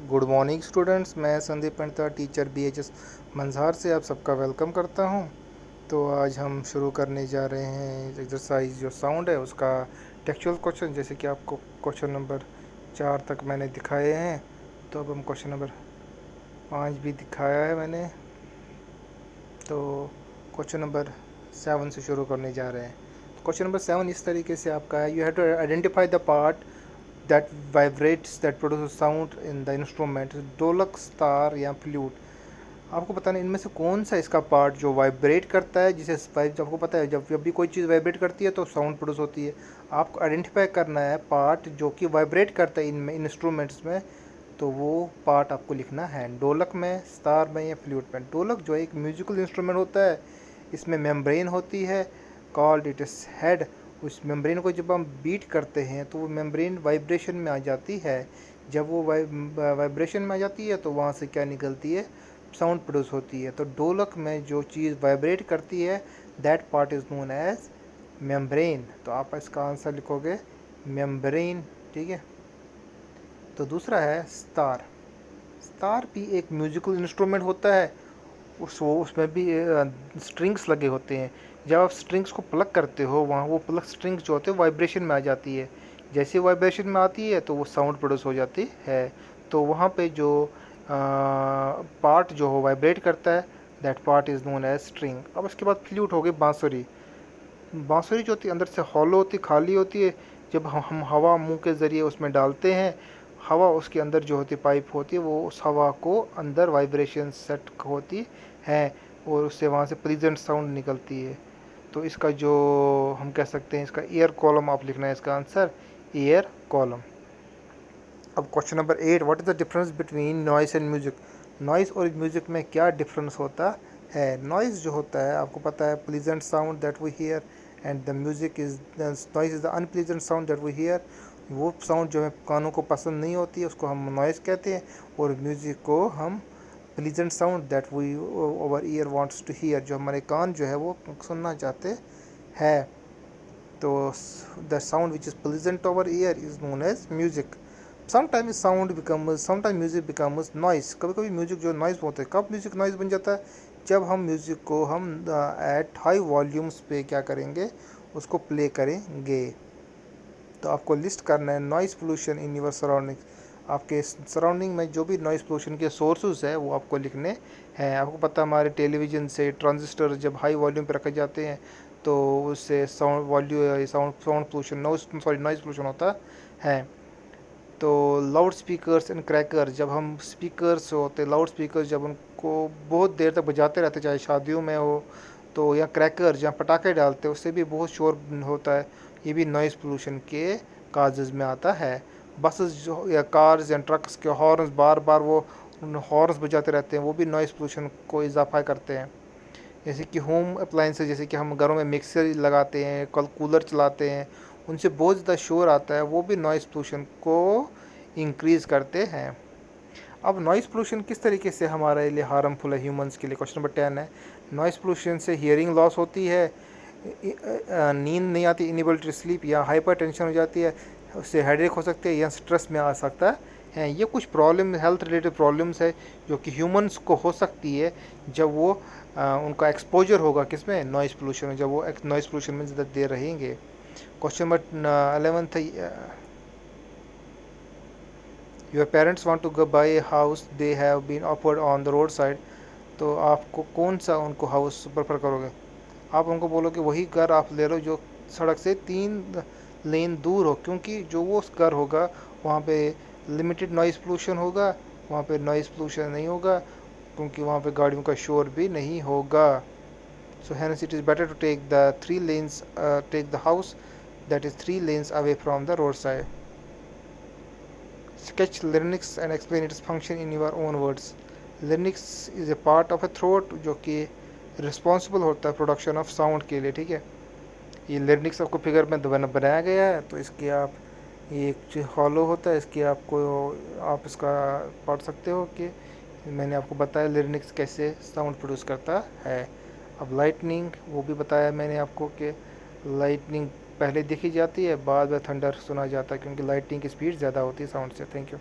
Good morning students. मैं Sandeep Pandita teacher BHS Manjhar से आप सबका वेलकम करता हूं। तो आज हम शुरू करने जा रहे हैं एक्सरसाइज जो साउंड है उसका टेक्सचुअल क्वेश्चन। जैसे कि आपको क्वेश्चन नंबर 4 तक मैंने दिखाए हैं, तो अब हम क्वेश्चन नंबर 5 भी दिखाया है मैंने। तो क्वेश्चन नंबर 7 से शुरू करने जा रहे हैं। क्वेश्चन नंबर 7 इस तरीके से आपका है, you have to identify the part that vibrates that produces sound in the instrument, dholak, star या फ्लूट। आपको बताना इनमें से कौन सा इसका पार्ट जो वाइब्रेट करता है, जिसे आपको पता है जब भी कोई चीज़ वाइब्रेट करती है तो साउंड प्रोड्यूस होती है। आपको आइडेंटिफाई करना है पार्ट जो कि वाइब्रेट करता है इनमें, इंस्ट्रूमेंट्स में। तो वो पार्ट आपको लिखना है ढोलक में, स्टार में या फ्लूट में। ढोलक जो एक म्यूजिकल इंस्ट्रूमेंट होता है, इसमें मेम्ब्रेन होती है, कॉल्ड इट इज हेड। उस मेम्ब्रेन को जब हम बीट करते हैं तो वो मेम्ब्रेन वाइब्रेशन में आ जाती है। जब वो वाइब्रेशन में आ जाती है तो वहाँ से क्या निकलती है, साउंड प्रोड्यूस होती है। तो ढोलक में जो चीज़ वाइब्रेट करती है that part is known as membrane. तो आप इसका आंसर लिखोगे मेम्ब्रेन, ठीक है। तो दूसरा है स्टार। स्टार भी एक म्यूजिकल इंस्ट्रूमेंट होता है, उसमें भी स्ट्रिंग्स लगे होते हैं। जब आप स्ट्रिंग्स को प्लग करते हो, वहाँ वो प्लग स्ट्रिंग्स जो होते हैं वाइब्रेशन में आ जाती है। जैसे वाइब्रेशन में आती है तो वो साउंड प्रोड्यूस हो जाती है। तो वहाँ पे जो पार्ट जो हो वाइब्रेट करता है that part is known as string. अब उसके बाद फ्लूट हो गई बांसुरी। बांसुरी जो होती है अंदर से हॉलो होती, खाली होती है। जब हम हवा मुंह के ज़रिए उसमें डालते हैं, हवा उसके अंदर जो होती पाइप होती है, वो उस हवा को अंदर वाइब्रेशन सेट होती है और उससे वहाँ से प्लीजेंट साउंड निकलती है। तो इसका जो हम कह सकते हैं, इसका एयर कॉलम आप लिखना है, इसका आंसर एयर कॉलम। अब question number 8, what is the difference between noise and music. Noise और म्यूजिक में क्या डिफरेंस होता है। नॉइस जो होता है आपको पता है, pleasant sound that we hear, and the music is, noise is the unpleasant sound that we hear. वो साउंड जो है कानों को पसंद नहीं होती है उसको हम नॉइस कहते हैं, और म्यूज़िक को हम pleasant sound that we over ear wants to hear, जो हमारे कान जो है वो सुनना चाहते हैं। तो the sound which is pleasant over ear is known as music. Sometime music becomes noise. कभी कभी म्यूजिक जो नॉइस होता है, कब म्यूजिक नॉइस बन जाता है, जब हम म्यूजिक को हम एट हाई वॉल्यूम्स पे क्या करेंगे, उसको प्ले करेंगे। तो आपको लिस्ट करना है noise pollution in your surrounding. आपके सराउंडिंग में जो भी नॉइस पोल्यूशन के सोर्सेज है वो आपको लिखने हैं। आपको पता है हमारे टेलीविज़न से ट्रांजिस्टर जब हाई वॉल्यूम पे रखे जाते हैं तो उससे साउंड पोल्यूशन, नॉइस पोल्यूशन होता है। तो लाउड स्पीकर्स एंड क्रैकर, जब हम स्पीकर्स होते, लाउड स्पीकर्स जब उनको बहुत देर तक बजाते रहते, चाहे शादियों में हो तो, या क्रैकर जहाँ पटाखे डालते हैं उससे भी बहुत शोर होता है। ये भी नॉइस पोल्यूशन के काजेज़ में आता है। बसेस जो या कार्स या ट्रक्स के हॉर्न्स बार बार वो हॉर्न्स बजाते रहते हैं, वो भी नॉइस पोल्यूशन को इजाफा करते हैं। जैसे कि होम अप्लाइंसेस, जैसे कि हम घरों में मिक्सर लगाते हैं, कल कूलर चलाते हैं, उनसे बहुत ज़्यादा शोर आता है, वो भी नॉइस पोल्यूशन को इंक्रीज़ करते हैं। अब नॉइस पोल्यूशन किस तरीके से हमारे लिए हार्मफुल है ह्यूमंस के लिए, क्वेश्चन नंबर 10 है। नॉइस पोल्यूशन से हियरिंग लॉस होती है, नींद नहीं आती, इनेबल टू स्लीप, या हाइपर टेंशन हो जाती है, उससे हेडेक हो सकती है, या स्ट्रेस में आ सकता है। ये कुछ प्रॉब्लम, हेल्थ रिलेटेड प्रॉब्लम्स है जो कि ह्यूमंस को हो सकती है जब वो उनका एक्सपोजर होगा किसमें, नॉइस पोल्यूशन में, जब वो नॉइस पोल्यूशन में ज़्यादा देर रहेंगे। क्वेश्चन नंबर 11 था, your parents want to go buy a house they have been offered on the road side. तो आपको कौन सा उनको हाउस प्रेफर करोगे। आप उनको बोलोगे वही घर आप ले लो जो सड़क से 3 लेन दूर हो, क्योंकि जो वो घर होगा वहाँ पे लिमिटेड नॉइस पोल्यूशन होगा, वहाँ पे नॉइस पोल्यूशन नहीं होगा, क्योंकि वहाँ पे गाड़ियों का शोर भी नहीं होगा। सो hence it is better to take the 3 lanes, take the house that is 3 lanes away from the roadside. Sketch larynx and explain its function in your own words. Larynx is a part of a throat जो कि responsible होता है production of sound के लिए, ठीक है। ये lyrics आपको फिगर में बनाया गया है, तो इसके आप, ये एक हॉलो होता है, इसकी आपको आप इसका पढ़ सकते हो कि मैंने आपको बताया लिरिक्स कैसे साउंड प्रोड्यूस करता है। अब लाइटनिंग, वो भी बताया मैंने आपको कि लाइटनिंग पहले देखी जाती है, बाद में थंडर सुना जाता है, क्योंकि लाइटनिंग की स्पीड ज़्यादा होती है साउंड से। Thank you.